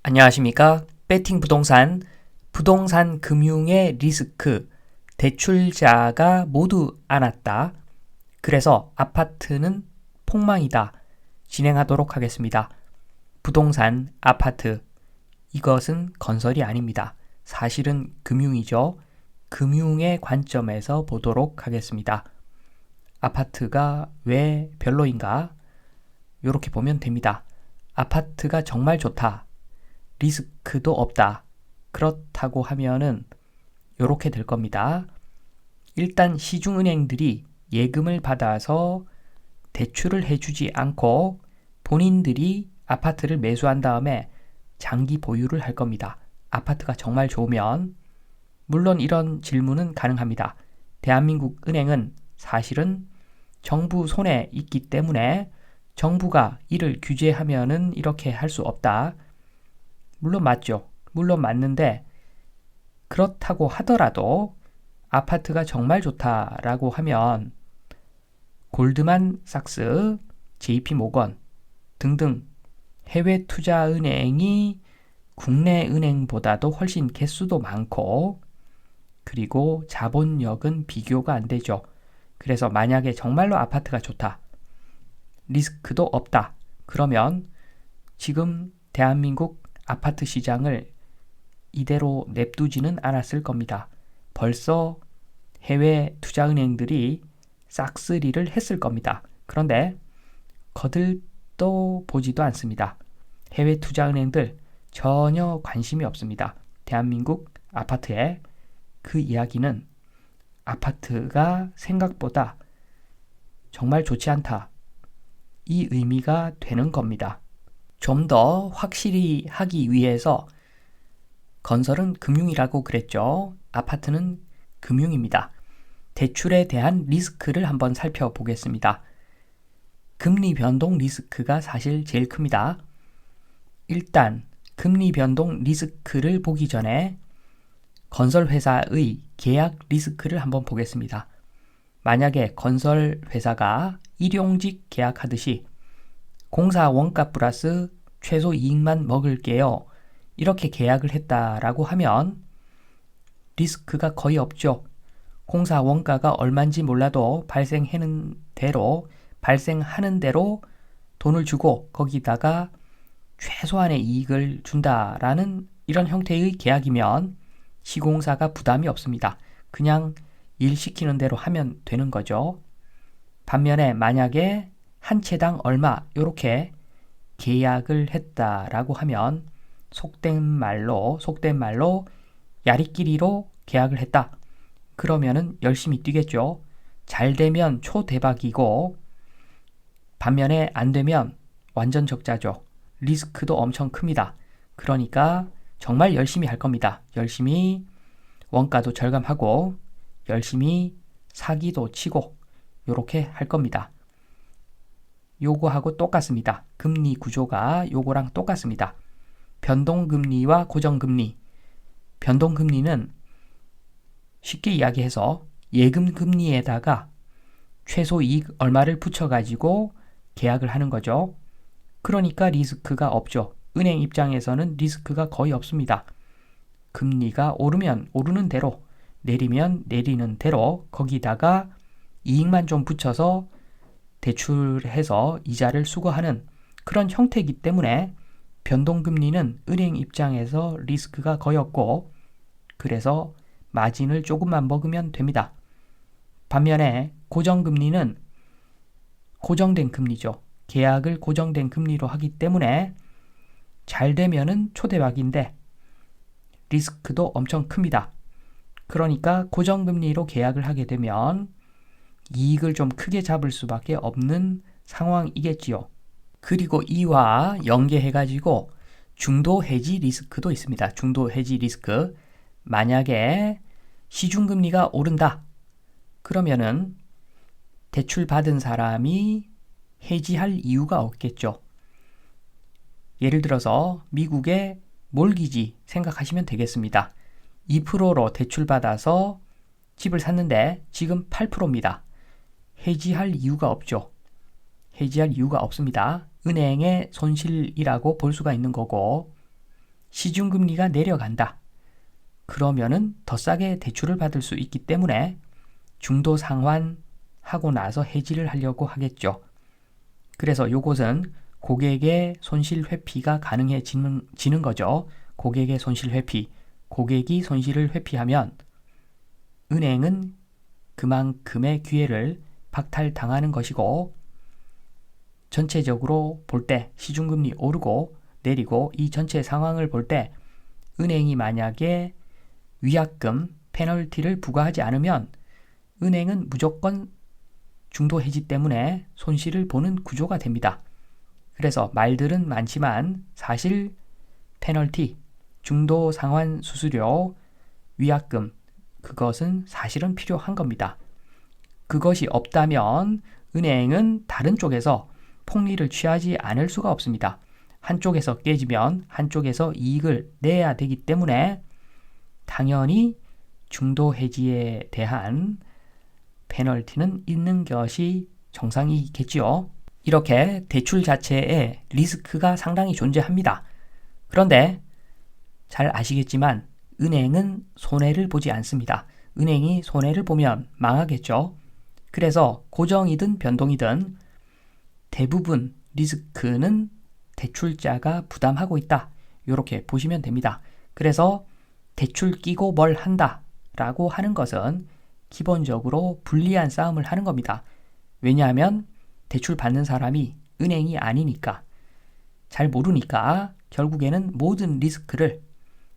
안녕하십니까? 베팅 부동산 금융의 리스크, 대출자가 모두 안았다. 그래서 아파트는 폭망이다. 진행하도록 하겠습니다. 부동산, 아파트, 이것은 건설이 아닙니다. 사실은 금융이죠. 금융의 관점에서 보도록 하겠습니다. 아파트가 왜 별로인가? 이렇게 보면 됩니다. 아파트가 정말 좋다. 리스크도 없다. 그렇다고 하면은 이렇게 될 겁니다. 일단 시중은행들이 예금을 받아서 대출을 해주지 않고 본인들이 아파트를 매수한 다음에 장기 보유를 할 겁니다. 아파트가 정말 좋으면. 물론 이런 질문은 가능합니다. 대한민국 은행은 사실은 정부 손에 있기 때문에 정부가 이를 규제하면은 이렇게 할 수 없다. 물론 맞죠. 물론 맞는데 그렇다고 하더라도 아파트가 정말 좋다라고 하면 골드만삭스, JP모건 등등 해외 투자은행이 국내 은행보다도 훨씬 개수도 많고 그리고 자본력은 비교가 안 되죠. 그래서 만약에 정말로 아파트가 좋다. 리스크도 없다. 그러면 지금 대한민국 아파트 시장을 이대로 냅두지는 않았을 겁니다. 벌써 해외 투자은행들이 싹쓸이를 했을 겁니다. 그런데 거들떠 보지도 않습니다. 해외 투자은행들 전혀 관심이 없습니다. 대한민국 아파트에. 그 이야기는 아파트가 생각보다 정말 좋지 않다. 이 의미가 되는 겁니다. 좀 더 확실히 하기 위해서 건설은 금융이라고 그랬죠. 아파트는 금융입니다. 대출에 대한 리스크를 한번 살펴보겠습니다. 금리 변동 리스크가 사실 제일 큽니다. 일단 금리 변동 리스크를 보기 전에 건설회사의 계약 리스크를 한번 보겠습니다. 만약에 건설회사가 일용직 계약하듯이 공사 원가 플러스 최소 이익만 먹을게요. 이렇게 계약을 했다라고 하면 리스크가 거의 없죠. 공사 원가가 얼마인지 몰라도 발생하는 대로 돈을 주고 거기다가 최소한의 이익을 준다라는 이런 형태의 계약이면 시공사가 부담이 없습니다. 그냥 일 시키는 대로 하면 되는 거죠. 반면에 만약에 한 채당 얼마 이렇게 계약을 했다라고 하면 속된 말로 야리끼리로 계약을 했다. 그러면은 열심히 뛰겠죠. 잘 되면 초대박이고 반면에 안 되면 완전 적자죠. 리스크도 엄청 큽니다. 그러니까 정말 열심히 할 겁니다. 열심히 원가도 절감하고 열심히 사기도 치고 이렇게 할 겁니다. 요거하고 똑같습니다. 금리 구조가 요거랑 똑같습니다. 변동금리와 고정금리. 변동금리는 쉽게 이야기해서 예금금리에다가 최소 이익 얼마를 붙여가지고 계약을 하는 거죠. 그러니까 리스크가 없죠. 은행 입장에서는 리스크가 거의 없습니다. 금리가 오르면 오르는 대로, 내리면 내리는 대로 거기다가 이익만 좀 붙여서 대출해서 이자를 수거하는 그런 형태이기 때문에 변동금리는 은행 입장에서 리스크가 거의 없고 그래서 마진을 조금만 먹으면 됩니다. 반면에 고정금리는 고정된 금리죠. 계약을 고정된 금리로 하기 때문에 잘 되면은 초대박인데 리스크도 엄청 큽니다. 그러니까 고정금리로 계약을 하게 되면 이익을 좀 크게 잡을 수밖에 없는 상황이겠지요. 그리고 이와 연계해가지고 중도 해지 리스크도 있습니다. 중도 해지 리스크. 만약에 시중금리가 오른다. 그러면은 대출 받은 사람이 해지할 이유가 없겠죠. 예를 들어서 미국의 몰기지 생각하시면 되겠습니다. 2%로 대출 받아서 집을 샀는데 지금 8%입니다. 해지할 이유가 없죠. 해지할 이유가 없습니다. 은행의 손실이라고 볼 수가 있는 거고 시중금리가 내려간다. 그러면은 더 싸게 대출을 받을 수 있기 때문에 중도 상환하고 나서 해지를 하려고 하겠죠. 그래서 요것은 고객의 손실 회피가 가능해지는 거죠. 고객의 손실 회피. 고객이 손실을 회피하면 은행은 그만큼의 기회를 박탈당하는 것이고, 전체적으로 볼 때 시중금리 오르고 내리고 이 전체 상황을 볼 때 은행이 만약에 위약금, 페널티를 부과하지 않으면 은행은 무조건 중도 해지 때문에 손실을 보는 구조가 됩니다. 그래서 말들은 많지만 사실 페널티, 중도 상환 수수료, 위약금, 그것은 사실은 필요한 겁니다. 그것이 없다면 은행은 다른 쪽에서 폭리를 취하지 않을 수가 없습니다. 한쪽에서 깨지면 한쪽에서 이익을 내야 되기 때문에 당연히 중도 해지에 대한 페널티는 있는 것이 정상이겠지요. 이렇게 대출 자체에 리스크가 상당히 존재합니다. 그런데 잘 아시겠지만 은행은 손해를 보지 않습니다. 은행이 손해를 보면 망하겠죠. 그래서 고정이든 변동이든 대부분 리스크는 대출자가 부담하고 있다. 이렇게 보시면 됩니다. 그래서 대출 끼고 뭘 한다 라고 하는 것은 기본적으로 불리한 싸움을 하는 겁니다. 왜냐하면 대출 받는 사람이 은행이 아니니까, 잘 모르니까 결국에는 모든 리스크를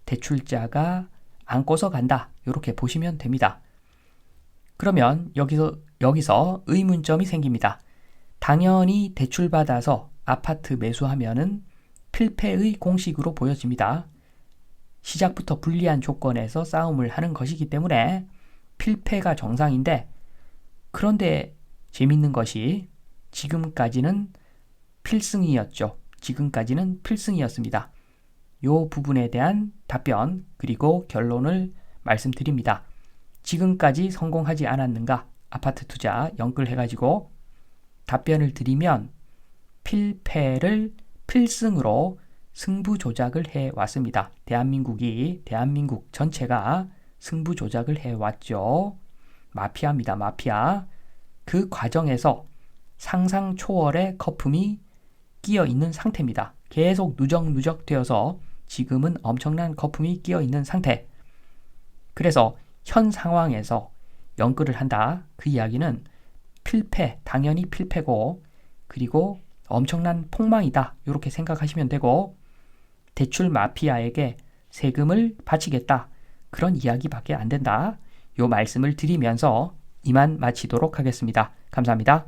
대출자가 안고서 간다. 이렇게 보시면 됩니다. 그러면 여기서 의문점이 생깁니다. 당연히 대출받아서 아파트 매수하면은 필패의 공식으로 보여집니다. 시작부터 불리한 조건에서 싸움을 하는 것이기 때문에 필패가 정상인데, 그런데 재밌는 것이 지금까지는 필승이었죠. 지금까지는 필승이었습니다. 이 부분에 대한 답변 그리고 결론을 말씀드립니다. 지금까지 성공하지 않았는가? 아파트 투자 연끌해가지고 답변을 드리면 필패를 필승으로 승부 조작을 해왔습니다. 대한민국 전체가 승부 조작을 해왔죠. 마피아입니다. 마피아. 그 과정에서 상상 초월의 거품이 끼어 있는 상태입니다. 계속 누적누적 되어서 지금은 엄청난 거품이 끼어 있는 상태. 그래서 현 상황에서 연끌을 한다. 그 이야기는 필패, 당연히 필패고, 그리고 엄청난 폭망이다. 이렇게 생각하시면 되고, 대출 마피아에게 세금을 바치겠다. 그런 이야기밖에 안 된다. 요 말씀을 드리면서 이만 마치도록 하겠습니다. 감사합니다.